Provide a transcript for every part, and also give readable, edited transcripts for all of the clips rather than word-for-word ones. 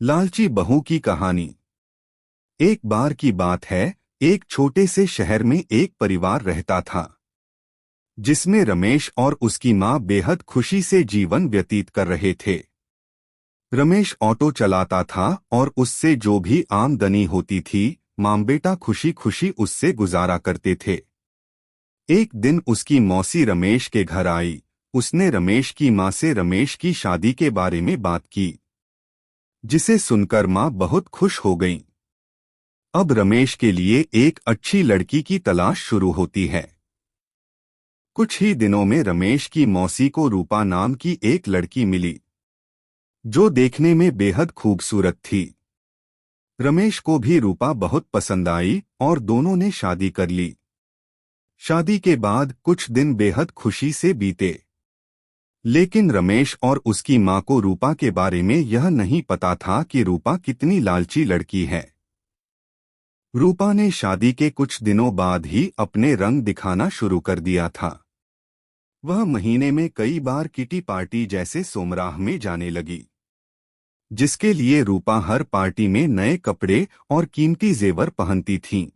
लालची बहू की कहानी। एक बार की बात है, एक छोटे से शहर में एक परिवार रहता था जिसमें रमेश और उसकी मां बेहद खुशी से जीवन व्यतीत कर रहे थे। रमेश ऑटो चलाता था और उससे जो भी आमदनी होती थी, मां बेटा खुशी खुशी उससे गुजारा करते थे। एक दिन उसकी मौसी रमेश के घर आई। उसने रमेश की मां से रमेश की शादी के बारे में बात की, जिसे सुनकर मां बहुत खुश हो गईं। अब रमेश के लिए एक अच्छी लड़की की तलाश शुरू होती है। कुछ ही दिनों में रमेश की मौसी को रूपा नाम की एक लड़की मिली, जो देखने में बेहद खूबसूरत थी। रमेश को भी रूपा बहुत पसंद आई और दोनों ने शादी कर ली। शादी के बाद कुछ दिन बेहद खुशी से बीते, लेकिन रमेश और उसकी मां को रूपा के बारे में यह नहीं पता था कि रूपा कितनी लालची लड़की है। रूपा ने शादी के कुछ दिनों बाद ही अपने रंग दिखाना शुरू कर दिया था। वह महीने में कई बार किटी पार्टी जैसे सोमराह में जाने लगी, जिसके लिए रूपा हर पार्टी में नए कपड़े और कीमती जेवर पहनती थीं।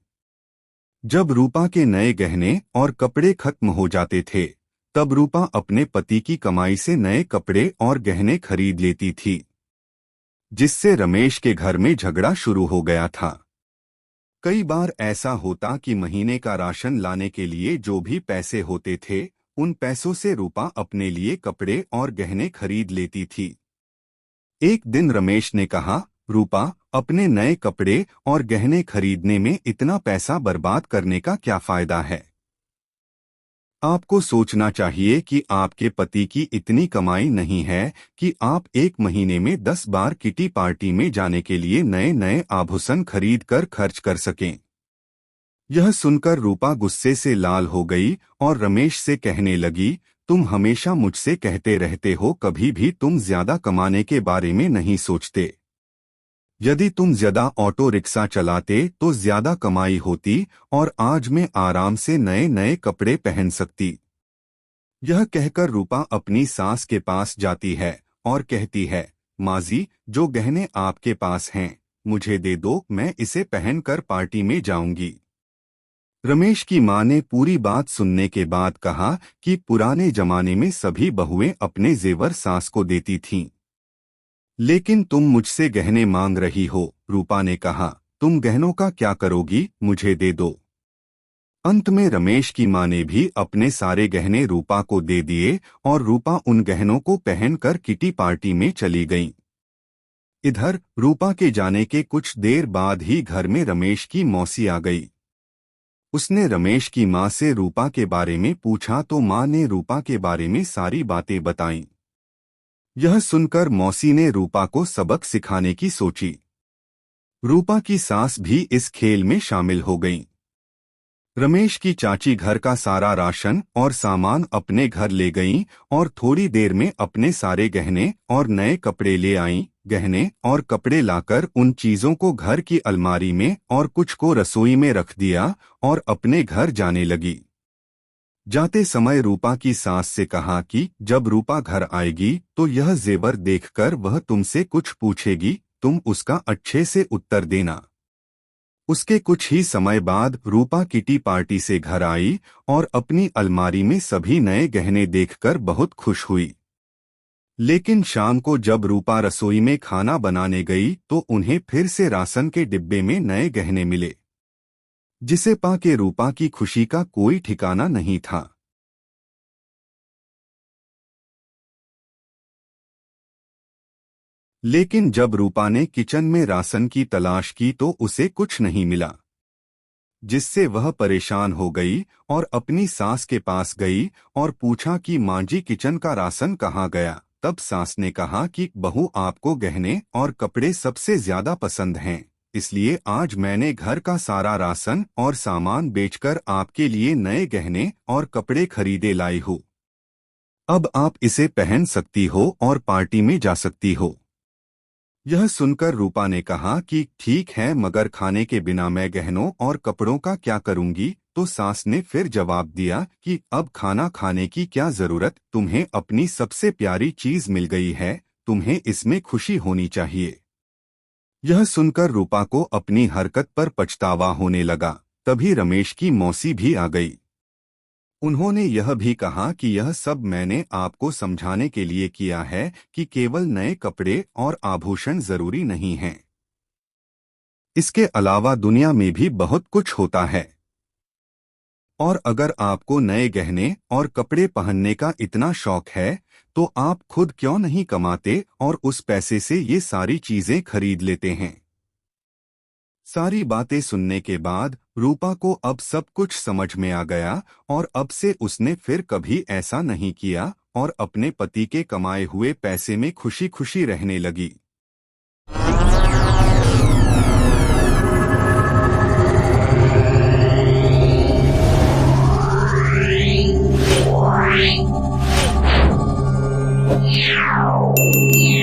जब रूपा के नए गहने और कपड़े खत्म हो जाते थे, तब रूपा अपने पति की कमाई से नए कपड़े और गहने खरीद लेती थी, जिससे रमेश के घर में झगड़ा शुरू हो गया था। कई बार ऐसा होता कि महीने का राशन लाने के लिए जो भी पैसे होते थे, उन पैसों से रूपा अपने लिए कपड़े और गहने खरीद लेती थी। एक दिन रमेश ने कहा, रूपा, अपने नए कपड़े और गहने खरीदने में इतना पैसा बर्बाद करने का क्या फायदा है? आपको सोचना चाहिए कि आपके पति की इतनी कमाई नहीं है कि आप एक महीने में 10 बार किटी पार्टी में जाने के लिए नए नए आभूषण खरीद कर खर्च कर सकें। यह सुनकर रूपा गुस्से से लाल हो गई और रमेश से कहने लगी, तुम हमेशा मुझसे कहते रहते हो, कभी भी तुम ज्यादा कमाने के बारे में नहीं सोचते। यदि तुम ज्यादा ऑटो रिक्शा चलाते तो ज्यादा कमाई होती और आज मैं आराम से नए नए कपड़े पहन सकती। यह कहकर रूपा अपनी सास के पास जाती है और कहती है, माजी, जो गहने आपके पास हैं, मुझे दे दो, मैं इसे पहनकर पार्टी में जाऊंगी। रमेश की मां ने पूरी बात सुनने के बाद कहा कि पुराने जमाने में सभी बहुएं अपने जेवर सास को देती थीं, लेकिन तुम मुझसे गहने मांग रही हो। रूपा ने कहा, तुम गहनों का क्या करोगी, मुझे दे दो। अंत में रमेश की मां ने भी अपने सारे गहने रूपा को दे दिए और रूपा उन गहनों को पहनकर किटी पार्टी में चली गईं। इधर रूपा के जाने के कुछ देर बाद ही घर में रमेश की मौसी आ गई। उसने रमेश की मां से रूपा के बारे में पूछा तो मां ने रूपा के बारे में सारी बातें बताईं। यह सुनकर मौसी ने रूपा को सबक सिखाने की सोची। रूपा की सास भी इस खेल में शामिल हो गईं। रमेश की चाची घर का सारा राशन और सामान अपने घर ले गईं और थोड़ी देर में अपने सारे गहने और नए कपड़े ले आईं। गहने और कपड़े लाकर उन चीजों को घर की अलमारी में और कुछ को रसोई में रख दिया और अपने घर जाने लगी। जाते समय रूपा की सास से कहा कि जब रूपा घर आएगी तो यह जेवर देखकर वह तुमसे कुछ पूछेगी, तुम उसका अच्छे से उत्तर देना। उसके कुछ ही समय बाद रूपा किटी पार्टी से घर आई और अपनी अलमारी में सभी नए गहने देखकर बहुत खुश हुई। लेकिन शाम को जब रूपा रसोई में खाना बनाने गई तो उन्हें फिर से राशन के डिब्बे में नए गहने मिले, जिसे पाके रूपा की खुशी का कोई ठिकाना नहीं था। लेकिन जब रूपा ने किचन में राशन की तलाश की तो उसे कुछ नहीं मिला, जिससे वह परेशान हो गई और अपनी सास के पास गई और पूछा कि मां जी, किचन का राशन कहाँ गया? तब सास ने कहा कि बहू, आपको गहने और कपड़े सबसे ज्यादा पसंद हैं, इसलिए आज मैंने घर का सारा राशन और सामान बेचकर आपके लिए नए गहने और कपड़े खरीदे लाई हूँ। अब आप इसे पहन सकती हो और पार्टी में जा सकती हो। यह सुनकर रूपा ने कहा कि ठीक है, मगर खाने के बिना मैं गहनों और कपड़ों का क्या करूंगी? तो सास ने फिर जवाब दिया कि अब खाना खाने की क्या जरूरत, तुम्हें अपनी सबसे प्यारी चीज मिल गई है, तुम्हें इसमें खुशी होनी चाहिए। यह सुनकर रूपा को अपनी हरकत पर पछतावा होने लगा। तभी रमेश की मौसी भी आ गई। उन्होंने यह भी कहा कि यह सब मैंने आपको समझाने के लिए किया है कि केवल नए कपड़े और आभूषण जरूरी नहीं हैं। इसके अलावा दुनिया में भी बहुत कुछ होता है, और अगर आपको नए गहने और कपड़े पहनने का इतना शौक है तो आप खुद क्यों नहीं कमाते और उस पैसे से ये सारी चीजें खरीद लेते हैं। सारी बातें सुनने के बाद रूपा को अब सब कुछ समझ में आ गया और अब से उसने फिर कभी ऐसा नहीं किया और अपने पति के कमाए हुए पैसे में खुशी खुशी रहने लगी। Yeah.